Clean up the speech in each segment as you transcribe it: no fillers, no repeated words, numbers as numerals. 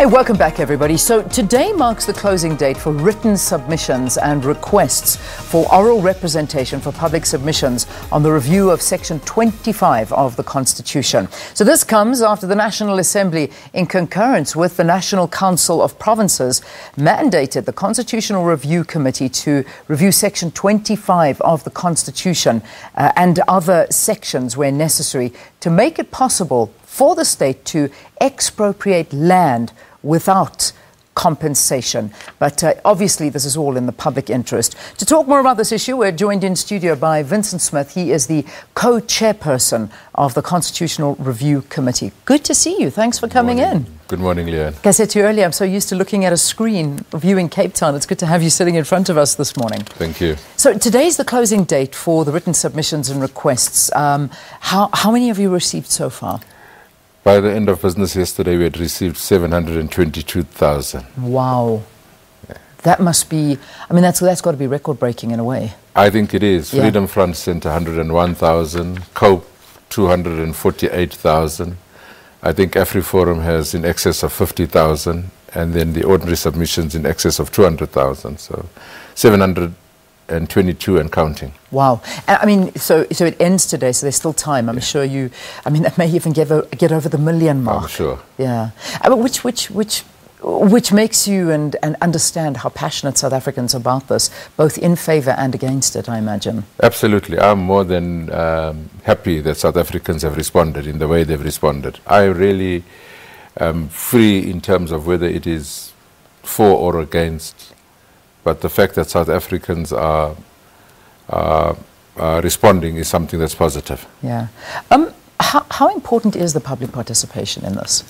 Hey, welcome back everybody. So today marks the closing date for written submissions and requests for oral representation for public submissions on the review of Section 25 of the Constitution. So this comes after the National Assembly, in concurrence with the National Council of Provinces, mandated the Constitutional Review Committee to review Section 25 of the Constitution and other sections where necessary to make it possible for the state to expropriate land without compensation. But obviously this is all in the public interest. To talk more about this issue, we're joined in studio by Vincent Smith. He is the Co-Chairperson of the Constitutional Review Committee. Good to see you. Thanks for coming in. Good morning, Leanne. Like I said to you earlier, I'm so used to looking at a screen viewing Cape Town. It's good to have you sitting in front of us this morning. Thank you. So today's the closing date for the written submissions and requests. How many have you received so far? By the end of business yesterday, we had received 722,000. Wow. Yeah. That must be, I mean, that's got to be record-breaking in a way. I think it is. Yeah. Freedom Front sent 101,000, COPE 248,000. I think AfriForum has in excess of 50,000, and then the ordinary submissions in excess of 200,000. So 722 and counting. Wow. I mean, so it ends today, so there's still time. I'm sure you, I mean, that may even get over the million mark. I'm sure. Yeah. Which makes you and understand how passionate South Africans are about this, both in favour and against it, I imagine. Absolutely. I'm more than happy that South Africans have responded in the way they've responded. I really am free in terms of whether it is for or against. But the fact that South Africans are responding is something that's positive. Yeah. How important is the public participation in this?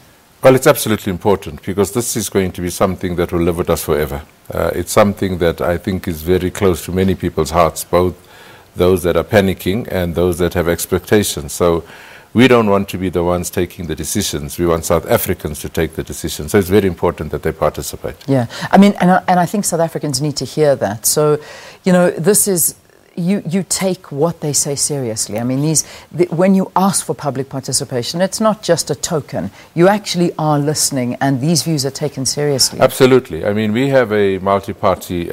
Well, it's absolutely important because this is going to be something that will live with us forever. It's something that I think is very close to many people's hearts, both those that are panicking and those that have expectations. So we don't want to be the ones taking the decisions. We want South Africans to take the decisions. So it's very important that they participate. Yeah, I mean, and I think South Africans need to hear that. So, you know, this is, you take what they say seriously. I mean, when you ask for public participation, it's not just a token. You actually are listening, and these views are taken seriously. Absolutely. I mean, we have a multi-party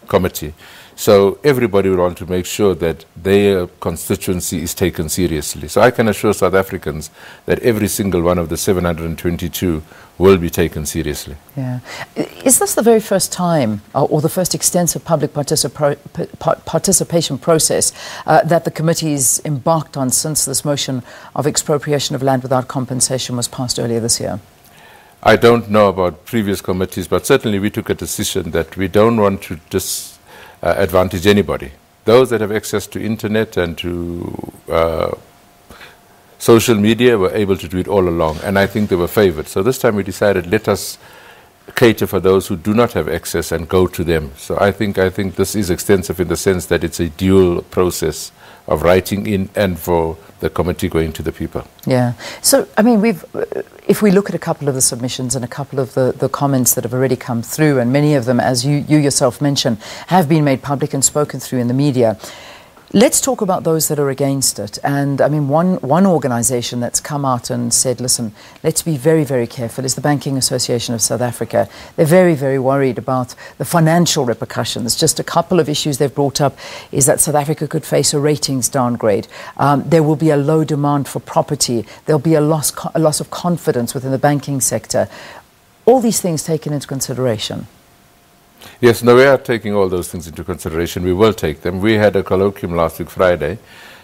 committee. So everybody would want to make sure that their constituency is taken seriously. So I can assure South Africans that every single one of the 722 will be taken seriously. Yeah. Is this the very first time or the first extensive public participation process that the committee's embarked on since this motion of expropriation of land without compensation was passed earlier this year? I don't know about previous committees, but certainly we took a decision that we don't want to advantage anybody. Those that have access to internet and to social media were able to do it all along, and I think they were favored. So this time we decided, let us cater for those who do not have access and go to them. So I think this is extensive in the sense that it's a dual process of writing in and for the committee going to the people. Yeah. So, I mean, if we look at a couple of the submissions and a couple of the comments that have already come through, and many of them, as you yourself mentioned, have been made public and spoken through in the media, let's talk about those that are against it. And I mean, one organisation that's come out and said, listen, let's be very, very careful, is the Banking Association of South Africa. They're very, very worried about the financial repercussions. Just a couple of issues they've brought up is that South Africa could face a ratings downgrade. There will be a low demand for property. There'll be a loss of confidence within the banking sector. All these things taken into consideration. Yes, no, we are taking all those things into consideration. We will take them. We had a colloquium last week, Friday,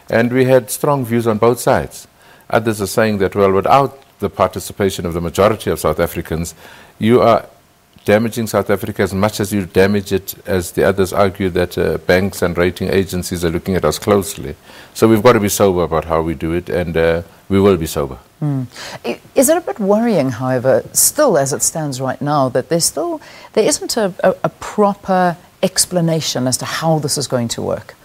and we had strong views on both sides. Others are saying that, well, without the participation of the majority of South Africans, you are damaging South Africa as much as you damage it, as the others argue that banks and rating agencies are looking at us closely. So we've got to be sober about how we do it, and we will be sober. Mm. Is it a bit worrying, however, still as it stands right now, that there isn't a proper explanation as to how this is going to work?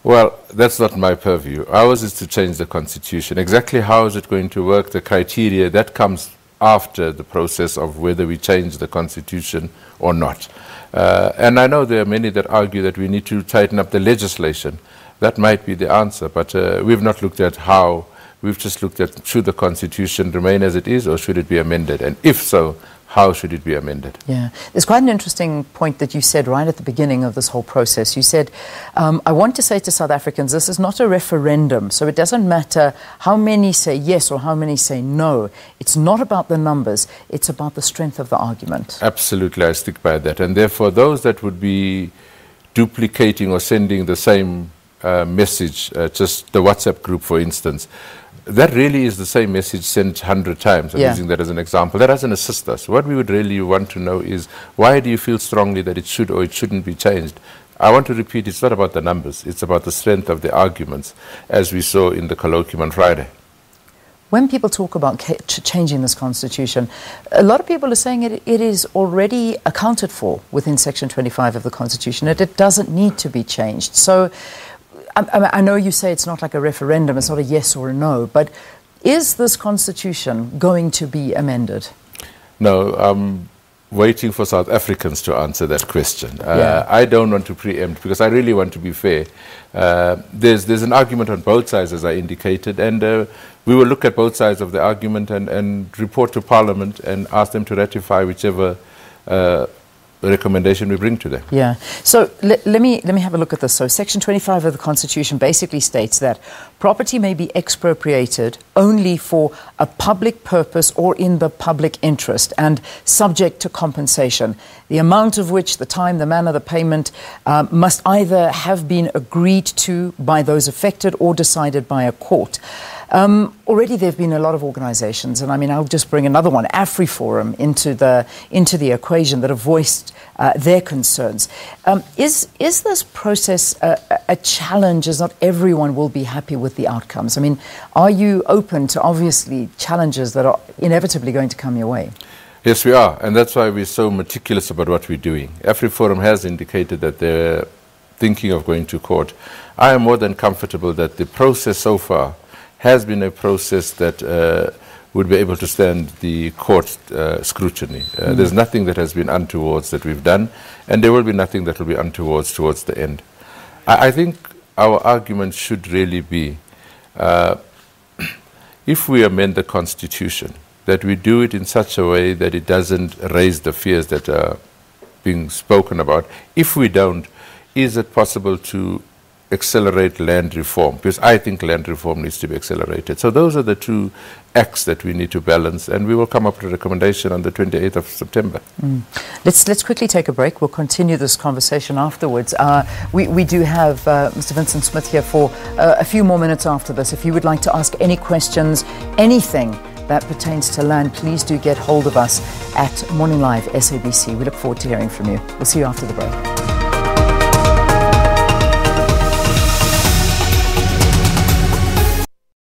Well, that's not my purview. Ours is to change the Constitution. Exactly how is it going to work, the criteria, that comes after the process of whether we change the Constitution or not. And I know there are many that argue that we need to tighten up the legislation. That might be the answer, but we've not looked at how We've just looked at, should the Constitution remain as it is, or should it be amended? And if so, how should it be amended? Yeah. There's quite an interesting point that you said right at the beginning of this whole process. You said, I want to say to South Africans, this is not a referendum, so it doesn't matter how many say yes or how many say no. It's not about the numbers, it's about the strength of the argument. Absolutely, I stick by that. And therefore, those that would be duplicating or sending the same message, just the WhatsApp group, for instance, that really is the same message sent 100 times. I'm using that as an example. That doesn't assist us. What we would really want to know is, why do you feel strongly that it should or it shouldn't be changed? I want to repeat, it's not about the numbers. It's about the strength of the arguments, as we saw in the colloquium on Friday. When people talk about changing this constitution, a lot of people are saying it is already accounted for within Section 25 of the Constitution, that it doesn't need to be changed. So I know you say it's not like a referendum, it's not a yes or a no, but is this constitution going to be amended? No, I'm waiting for South Africans to answer that question. I don't want to preempt, because I really want to be fair. There's an argument on both sides, as I indicated, and we will look at both sides of the argument and report to Parliament and ask them to ratify whichever recommendation we bring to them. Yeah. So let me have a look at this. So Section 25 of the Constitution basically states that property may be expropriated only for a public purpose or in the public interest and subject to compensation, the amount of which, the time, the manner, the payment must either have been agreed to by those affected or decided by a court. Already there have been a lot of organizations, and I mean, I'll just bring another one, AfriForum, into the equation, that have voiced their concerns. Is this process a challenge, as not everyone will be happy with the outcomes? I mean, are you open to, obviously, challenges that are inevitably going to come your way? Yes, we are, and that's why we're so meticulous about what we're doing. AfriForum has indicated that they're thinking of going to court. I am more than comfortable that the process so far has been a process that would be able to stand the court scrutiny. There's nothing that has been untowards that we've done, and there will be nothing that will be untowards towards the end. I think our argument should really be, if we amend the Constitution, that we do it in such a way that it doesn't raise the fears that are being spoken about. If we don't, is it possible to accelerate land reform? Because I think land reform needs to be accelerated. So those are the two acts that we need to balance, and we will come up with a recommendation on the 28th of September. Let's quickly take a break. We'll continue this conversation afterwards. We do have Mr. Vincent Smith here for a few more minutes after this. If you would like to ask any questions, anything that pertains to land, please do get hold of us at Morning Live SABC. We look forward to hearing from you. We'll see you after the break.